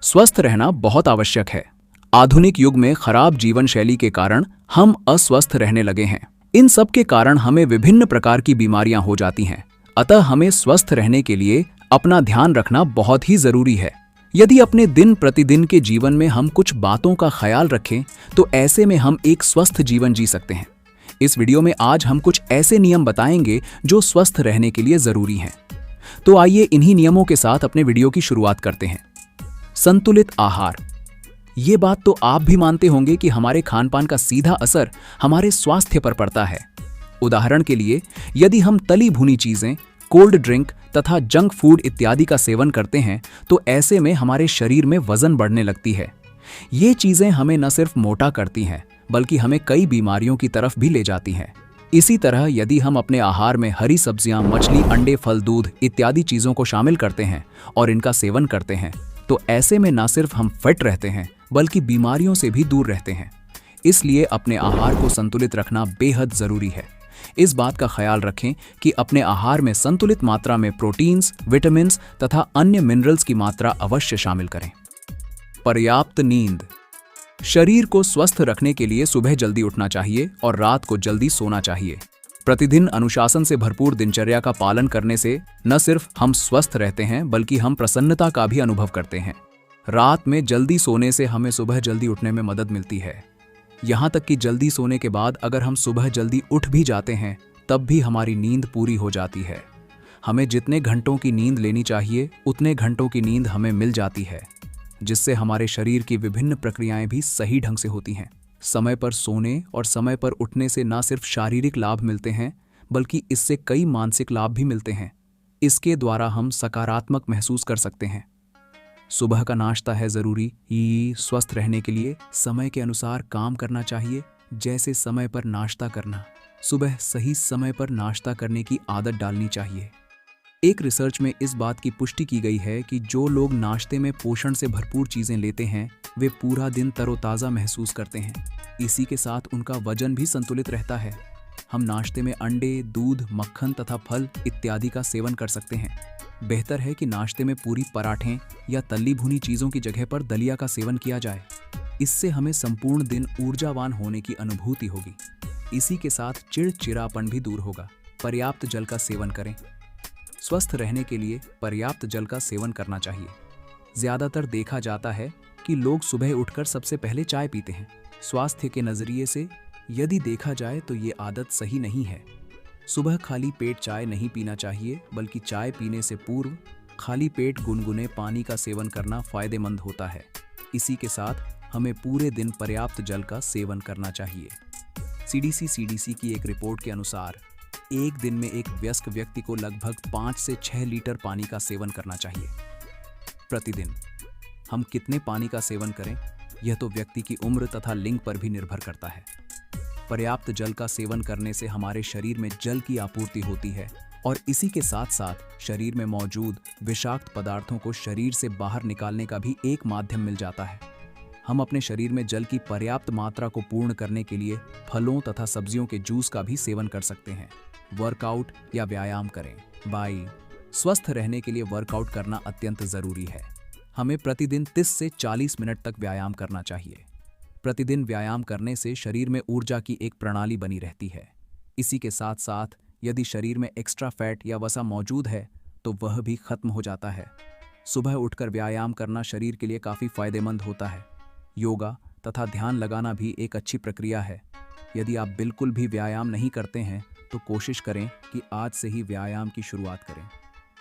स्वस्थ रहना बहुत आवश्यक है। आधुनिक युग में खराब जीवन शैली के कारण हम अस्वस्थ रहने लगे हैं। इन सब के कारण हमें विभिन्न प्रकार की बीमारियां हो जाती हैं। अतः हमें स्वस्थ रहने के लिए अपना ध्यान रखना बहुत ही जरूरी है। यदि अपने दिन प्रतिदिन के जीवन में हम कुछ बातों का ख्याल रखें तो ऐसे में हम एक स्वस्थ जीवन जी सकते हैं। इस वीडियो में आज हम कुछ ऐसे नियम बताएंगे जो स्वस्थ रहने के लिए जरूरी हैं। तो आइए इन्हीं नियमों के साथ अपने वीडियो की शुरुआत करते हैं। संतुलित आहार। ये बात तो आप भी मानते होंगे कि हमारे खानपान का सीधा असर हमारे स्वास्थ्य पर पड़ता है। उदाहरण के लिए, यदि हम तली भुनी चीजें, कोल्ड ड्रिंक तथा जंक फूड इत्यादि का सेवन करते हैं तो ऐसे में हमारे शरीर में वजन बढ़ने लगती है। ये चीजें हमें न सिर्फ मोटा करती हैं बल्कि हमें कई बीमारियों की तरफ भी ले जाती हैं। इसी तरह यदि हम अपने आहार में हरी सब्जियां, मछली, अंडे, फल, दूध इत्यादि चीजों को शामिल करते हैं और इनका सेवन करते हैं तो ऐसे में न सिर्फ हम फिट रहते हैं बल्कि बीमारियों से भी दूर रहते हैं। इसलिए अपने आहार को संतुलित रखना बेहद जरूरी है। इस बात का ख्याल रखें कि अपने आहार में संतुलित मात्रा में प्रोटीन्स, विटामिन्स तथा अन्य मिनरल्स की मात्रा अवश्य शामिल करें। पर्याप्त नींद। शरीर को स्वस्थ रखने के लिए सुबह जल्दी उठना चाहिए और रात को जल्दी सोना चाहिए। प्रतिदिन अनुशासन से भरपूर दिनचर्या का पालन करने से न सिर्फ हम स्वस्थ रहते हैं बल्कि हम प्रसन्नता का भी अनुभव करते हैं। रात में जल्दी सोने से हमें सुबह जल्दी उठने में मदद मिलती है। यहाँ तक कि जल्दी सोने के बाद अगर हम सुबह जल्दी उठ भी जाते हैं तब भी हमारी नींद पूरी हो जाती है। हमें जितने घंटों की नींद लेनी चाहिए उतने घंटों की नींद हमें मिल जाती है, जिससे हमारे शरीर की विभिन्न प्रक्रियाएं भी सही ढंग से होती हैं। समय पर सोने और समय पर उठने से न सिर्फ शारीरिक लाभ मिलते हैं बल्कि इससे कई मानसिक लाभ भी मिलते हैं। इसके द्वारा हम सकारात्मक महसूस कर सकते हैं। सुबह का नाश्ता है जरूरी। स्वस्थ रहने के लिए समय के अनुसार काम करना चाहिए, जैसे समय पर नाश्ता करना। सुबह सही समय पर नाश्ता करने की आदत डालनी चाहिए। एक रिसर्च में इस बात की पुष्टि की गई है कि जो लोग नाश्ते में पोषण से भरपूर चीजें लेते हैं वे पूरा दिन तरोताजा महसूस करते हैं। इसी के साथ उनका वजन भी संतुलित रहता है। हम नाश्ते में अंडे, दूध, मक्खन तथा फल इत्यादि का सेवन कर सकते हैं। बेहतर है कि नाश्ते में पूरी, पराठे या तली भुनी चीजों की जगह पर दलिया का सेवन किया जाए। इससे हमें संपूर्ण दिन ऊर्जावान होने की अनुभूति होगी। इसी के साथ चिड़चिड़ापन भी दूर होगा। पर्याप्त जल का सेवन करें। स्वस्थ रहने के लिए पर्याप्त जल का सेवन करना चाहिए। ज्यादातर देखा जाता है कि लोग सुबह उठकर सबसे पहले चाय पीते हैं। स्वास्थ्य के नजरिए से यदि देखा जाए तो ये आदत सही नहीं है। सुबह खाली पेट चाय नहीं पीना चाहिए बल्कि चाय पीने से पूर्व खाली पेट गुनगुने पानी का सेवन करना फायदेमंद होता है। इसी के साथ हमें पूरे दिन पर्याप्त जल का सेवन करना चाहिए। सीडीसी की एक रिपोर्ट के अनुसार एक दिन में एक वयस्क व्यक्ति को लगभग 5 से 6 लीटर पानी का सेवन करना चाहिए प्रतिदिन। हम कितने पानी का सेवन करें यह तो व्यक्ति की उम्र तथा लिंग पर भी निर्भर करता है। पर्याप्त जल का सेवन करने से हमारे शरीर में जल की आपूर्ति होती है और इसी के साथ साथ शरीर में मौजूद विषाक्त पदार्थों को शरीर से बाहर निकालने का भी एक माध्यम मिल जाता है। हम अपने शरीर में जल की पर्याप्त मात्रा को पूर्ण करने के लिए फलों तथा सब्जियों के जूस का भी सेवन कर सकते हैं। वर्कआउट या व्यायाम करें। स्वस्थ रहने के लिए वर्कआउट करना अत्यंत जरूरी है। हमें प्रतिदिन 30 से 40 मिनट तक व्यायाम करना चाहिए। प्रतिदिन व्यायाम करने से शरीर में ऊर्जा की एक प्रणाली बनी रहती है। इसी के साथ साथ यदि शरीर में एक्स्ट्रा फैट या वसा मौजूद है तो वह भी खत्म हो जाता है। सुबह उठकर व्यायाम करना शरीर के लिए काफ़ी फायदेमंद होता है। योगा तथा ध्यान लगाना भी एक अच्छी प्रक्रिया है। यदि आप बिल्कुल भी व्यायाम नहीं करते हैं तो कोशिश करें कि आज से ही व्यायाम की शुरुआत करें।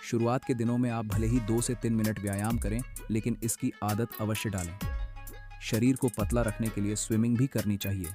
शुरुआत के दिनों में आप भले ही 2 से 3 मिनट व्यायाम करें लेकिन इसकी आदत अवश्य डालें। शरीर को पतला रखने के लिए स्विमिंग भी करनी चाहिए।